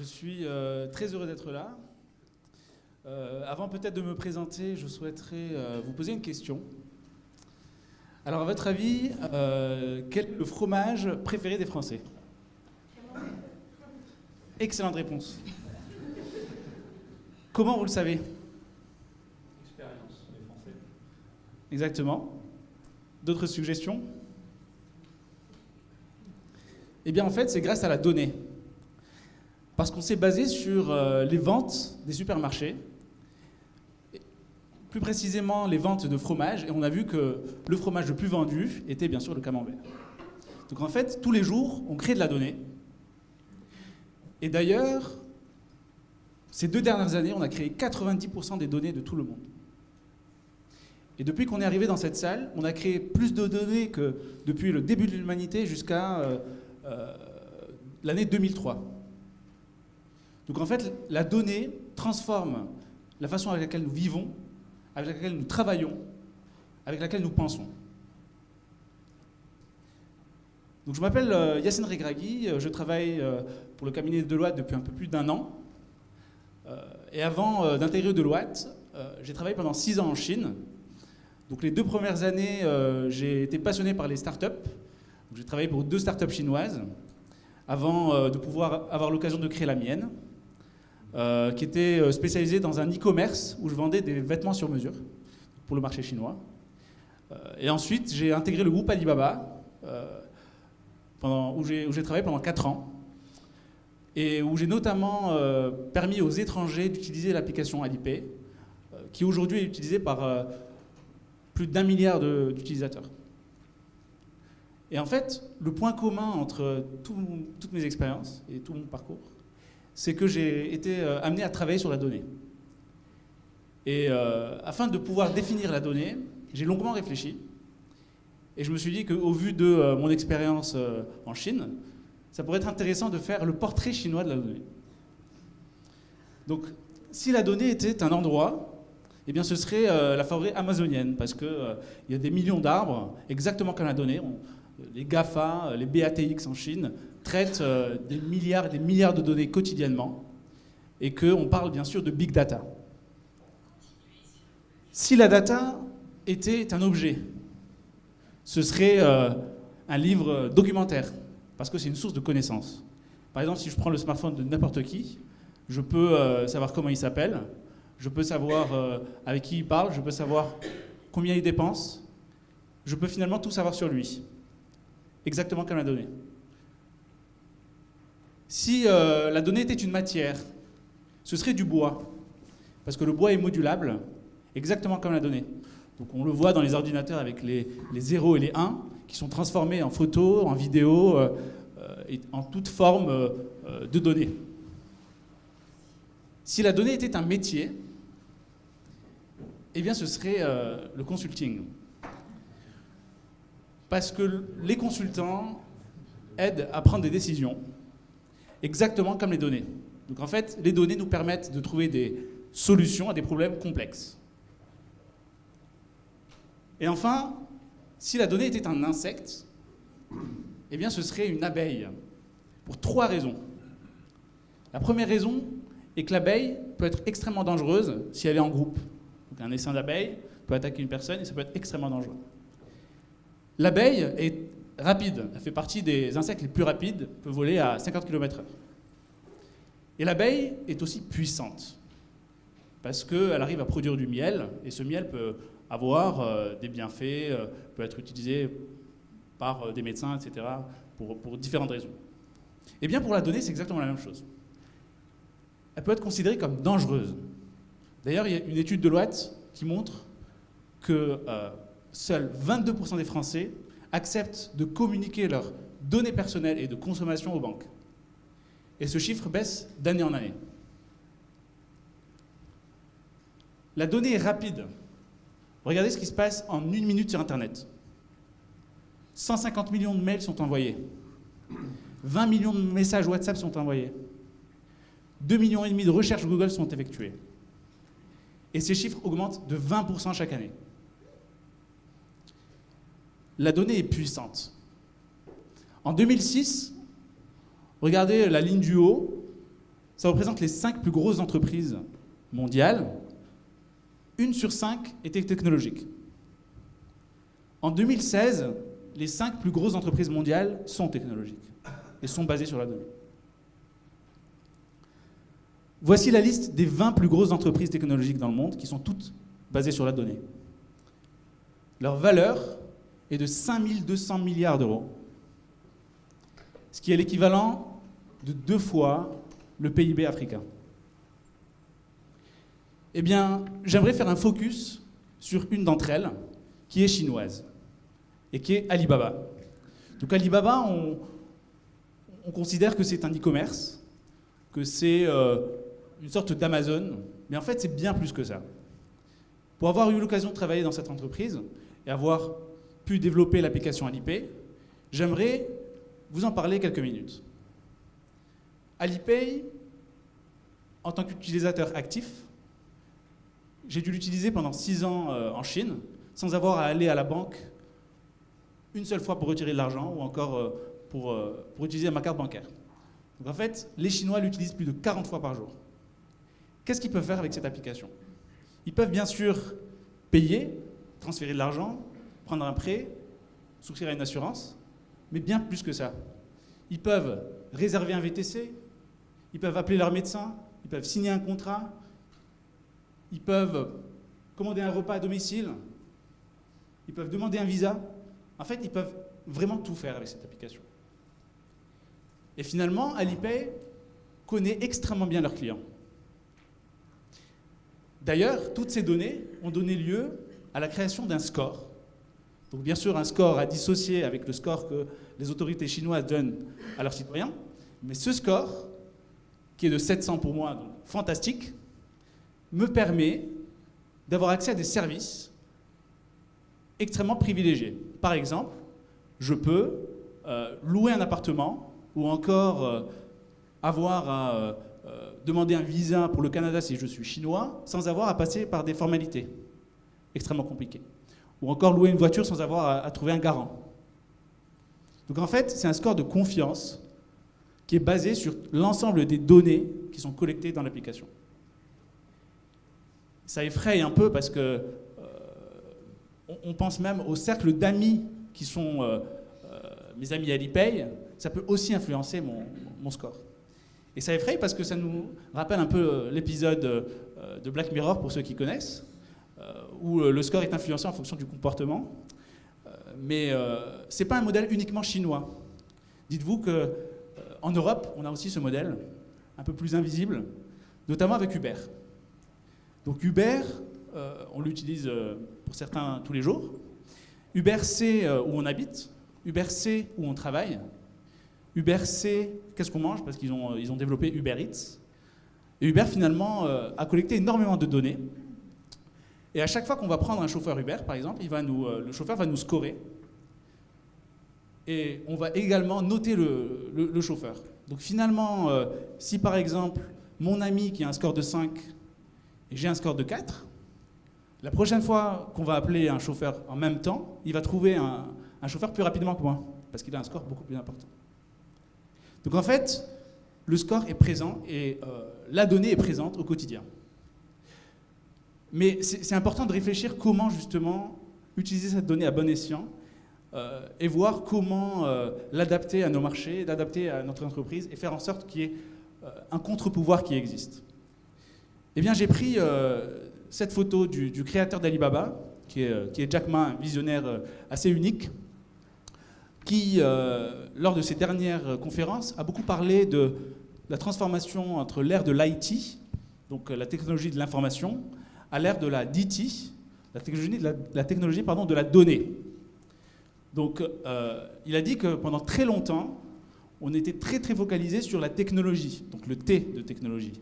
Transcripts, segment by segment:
suis très heureux d'être là. Avant peut-être de me présenter, je souhaiterais vous poser une question. Alors, à votre avis, quel est le fromage préféré des Français? Excellente réponse. Comment vous le savez? Expérience des Français. Exactement. D'autres suggestions? Eh bien, en fait, c'est grâce à la donnée. Parce qu'on s'est basé sur les ventes des supermarchés, plus précisément les ventes de fromage, et on a vu que le fromage le plus vendu était bien sûr le camembert. Donc en fait, tous les jours, on crée de la donnée. Et d'ailleurs, ces 2 dernières années, on a créé 90% des données de tout le monde. Et depuis qu'on est arrivé dans cette salle, on a créé plus de données que depuis le début de l'humanité jusqu'à l'année 2003. Donc en fait, la donnée transforme la façon avec laquelle nous vivons, avec laquelle nous travaillons, avec laquelle nous pensons. Donc je m'appelle Yacine Regragui, je travaille pour le cabinet de Deloitte depuis un peu plus d'1 an. Et avant d'intégrer Deloitte, j'ai travaillé pendant 6 ans en Chine. Donc les 2 premières années, j'ai été passionné par les startups. J'ai travaillé pour 2 startups chinoises avant de pouvoir avoir l'occasion de créer la mienne, qui était spécialisée dans un e-commerce où je vendais des vêtements sur mesure pour le marché chinois. Et ensuite, j'ai intégré le groupe Alibaba, où j'ai travaillé pendant 4 ans, et où j'ai notamment permis aux étrangers d'utiliser l'application Alipay, qui aujourd'hui est utilisée par plus d'1 milliard d'utilisateurs. Et en fait, le point commun entre toutes mes expériences et tout mon parcours, c'est que j'ai été amené à travailler sur la donnée. Et afin de pouvoir définir la donnée, j'ai longuement réfléchi. Et je me suis dit qu'au vu de mon expérience en Chine, ça pourrait être intéressant de faire le portrait chinois de la donnée. Donc, si la donnée était un endroit, eh bien, ce serait la forêt amazonienne, parce qu'il y a des millions d'arbres, exactement comme la donnée. Les GAFA, les BATX en Chine, traitent des milliards et des milliards de données quotidiennement, et qu'on parle bien sûr de big data. Si la data était un objet, ce serait un livre documentaire, parce que c'est une source de connaissances. Par exemple, si je prends le smartphone de n'importe qui, je peux savoir comment il s'appelle, je peux savoir avec qui il parle, je peux savoir combien il dépense, je peux finalement tout savoir sur lui, exactement comme la donnée. Si la donnée était une matière, ce serait du bois, parce que le bois est modulable, exactement comme la donnée. Donc on le voit dans les ordinateurs avec les 0 et les 1, qui sont transformés en photos, en vidéos, et en toute forme de données. Si la donnée était un métier, eh bien ce serait le consulting. Parce que les consultants aident à prendre des décisions, exactement comme les données. Donc en fait, les données nous permettent de trouver des solutions à des problèmes complexes. Et enfin, si la donnée était un insecte, eh bien ce serait une abeille, pour 3 raisons. La première raison est que l'abeille peut être extrêmement dangereuse si elle est en groupe. Donc un essaim d'abeilles peut attaquer une personne et ça peut être extrêmement dangereux. L'abeille est rapide, elle fait partie des insectes les plus rapides, peut voler à 50 km/h. Et l'abeille est aussi puissante, parce qu'elle arrive à produire du miel, et ce miel peut avoir des bienfaits, peut être utilisé par des médecins, etc., pour différentes raisons. Et bien pour la donnée, c'est exactement la même chose. Elle peut être considérée comme dangereuse. D'ailleurs, il y a une étude de Deloitte qui montre que seuls 22% des Français acceptent de communiquer leurs données personnelles et de consommation aux banques. Et ce chiffre baisse d'année en année. La donnée est rapide. Regardez ce qui se passe en 1 minute sur Internet. 150 millions de mails sont envoyés. 20 millions de messages WhatsApp sont envoyés. 2,5 millions de recherches Google sont effectuées. Et ces chiffres augmentent de 20% chaque année. La donnée est puissante. En 2006, regardez la ligne du haut, ça représente les 5 plus grosses entreprises mondiales. 1 sur 5 était technologique. En 2016, les 5 plus grosses entreprises mondiales sont technologiques et sont basées sur la donnée. Voici la liste des 20 plus grosses entreprises technologiques dans le monde qui sont toutes basées sur la donnée. Leur valeur est de 5 200 milliards d'euros, ce qui est l'équivalent de 2 fois le PIB africain. Eh bien, j'aimerais faire un focus sur une d'entre elles, qui est chinoise, et qui est Alibaba. Donc Alibaba, on considère que c'est un e-commerce, que c'est une sorte d'Amazon, mais en fait, c'est bien plus que ça. Pour avoir eu l'occasion de travailler dans cette entreprise et avoir pu développer l'application Alipay, j'aimerais vous en parler quelques minutes. Alipay, en tant qu'utilisateur actif, j'ai dû l'utiliser pendant 6 ans en Chine, sans avoir à aller à la banque une seule fois pour retirer de l'argent ou encore pour utiliser ma carte bancaire. Donc en fait, les Chinois l'utilisent plus de 40 fois par jour. Qu'est-ce qu'ils peuvent faire avec cette application? Ils peuvent bien sûr payer, transférer de l'argent, prendre un prêt, souscrire à une assurance, mais bien plus que ça. Ils peuvent réserver un VTC, ils peuvent appeler leur médecin, ils peuvent signer un contrat, ils peuvent commander un repas à domicile, ils peuvent demander un visa. En fait, ils peuvent vraiment tout faire avec cette application. Et finalement, Alipay connaît extrêmement bien leurs clients. D'ailleurs, toutes ces données ont donné lieu à la création d'un score. Donc bien sûr, un score à dissocier avec le score que les autorités chinoises donnent à leurs citoyens. Mais ce score, qui est de 700 pour moi, donc fantastique, me permet d'avoir accès à des services extrêmement privilégiés. Par exemple, je peux louer un appartement ou encore avoir à demander un visa pour le Canada si je suis chinois sans avoir à passer par des formalités extrêmement compliquées. Ou encore louer une voiture sans avoir à trouver un garant. Donc en fait, c'est un score de confiance qui est basé sur l'ensemble des données qui sont collectées dans l'application. Ça effraie un peu parce que on pense même au cercle d'amis qui sont mes amis Alipay, ça peut aussi influencer mon score. Et ça effraie parce que ça nous rappelle un peu l'épisode de Black Mirror, pour ceux qui connaissent, où le score est influencé en fonction du comportement. Mais ce n'est pas un modèle uniquement chinois. Dites-vous qu'en Europe, on a aussi ce modèle, un peu plus invisible, notamment avec Uber. Donc Uber, on l'utilise pour certains tous les jours. Uber sait où on habite, Uber sait où on travaille, Uber sait qu'est-ce qu'on mange, parce qu'ils ont développé Uber Eats. Et Uber, finalement, a collecté énormément de données. Et à chaque fois qu'on va prendre un chauffeur Uber, par exemple, le chauffeur va nous scorer. Et on va également noter le chauffeur. Donc finalement, si par exemple, mon ami qui a un score de 5 et j'ai un score de 4, la prochaine fois qu'on va appeler un chauffeur en même temps, il va trouver un chauffeur plus rapidement que moi, parce qu'il a un score beaucoup plus important. Donc en fait, le score est présent et la donnée est présente au quotidien. Mais c'est important de réfléchir comment justement utiliser cette donnée à bon escient et voir comment l'adapter à nos marchés, l'adapter à notre entreprise et faire en sorte qu'il y ait un contre-pouvoir qui existe. Eh bien, j'ai pris cette photo du créateur d'Alibaba, qui est Jack Ma, un visionnaire assez unique, qui, lors de ses dernières conférences, a beaucoup parlé de la transformation entre l'ère de l'IT, donc la technologie de l'information, à l'ère de la DT, la technologie de la donnée. Donc, il a dit que pendant très longtemps, on était très très focalisé sur la technologie, donc le T de technologie,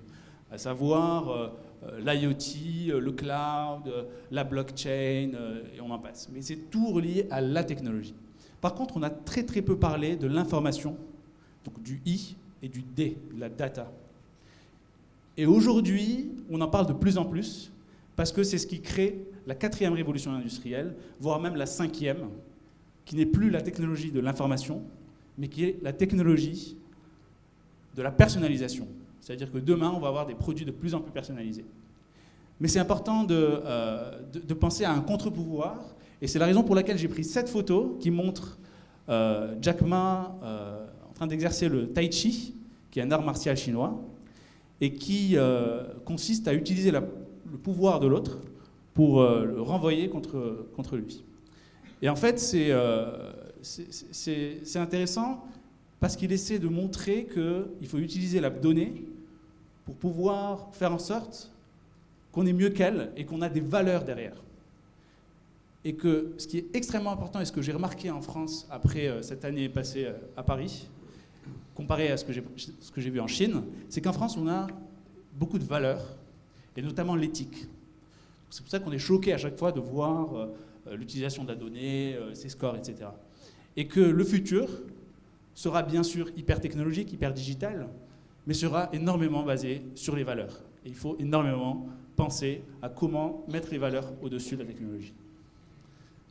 à savoir l'IoT, le cloud, la blockchain, et on en passe. Mais c'est tout relié à la technologie. Par contre, on a très très peu parlé de l'information, donc du I et du D, de la data. Et aujourd'hui, on en parle de plus en plus, parce que c'est ce qui crée la 4e révolution industrielle, voire même la 5e, qui n'est plus la technologie de l'information, mais qui est la technologie de la personnalisation. C'est-à-dire que demain, on va avoir des produits de plus en plus personnalisés. Mais c'est important de penser à un contre-pouvoir, et c'est la raison pour laquelle j'ai pris cette photo qui montre Jack Ma en train d'exercer le Tai Chi, qui est un art martial chinois, et qui consiste à utiliser le pouvoir de l'autre pour le renvoyer contre lui. Et en fait, c'est intéressant parce qu'il essaie de montrer qu'il faut utiliser la donnée pour pouvoir faire en sorte qu'on est mieux qu'elle et qu'on a des valeurs derrière. Et que ce qui est extrêmement important, et ce que j'ai remarqué en France après cette année passée à Paris, comparé à ce que j'ai vu en Chine, c'est qu'en France, on a beaucoup de valeurs, et notamment l'éthique. C'est pour ça qu'on est choqué à chaque fois de voir l'utilisation de la donnée, ses scores, etc. Et que le futur sera bien sûr hyper technologique, hyper digital, mais sera énormément basé sur les valeurs. Et il faut énormément penser à comment mettre les valeurs au-dessus de la technologie.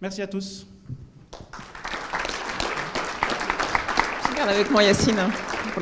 Merci à tous. Regarde avec moi, Yacine.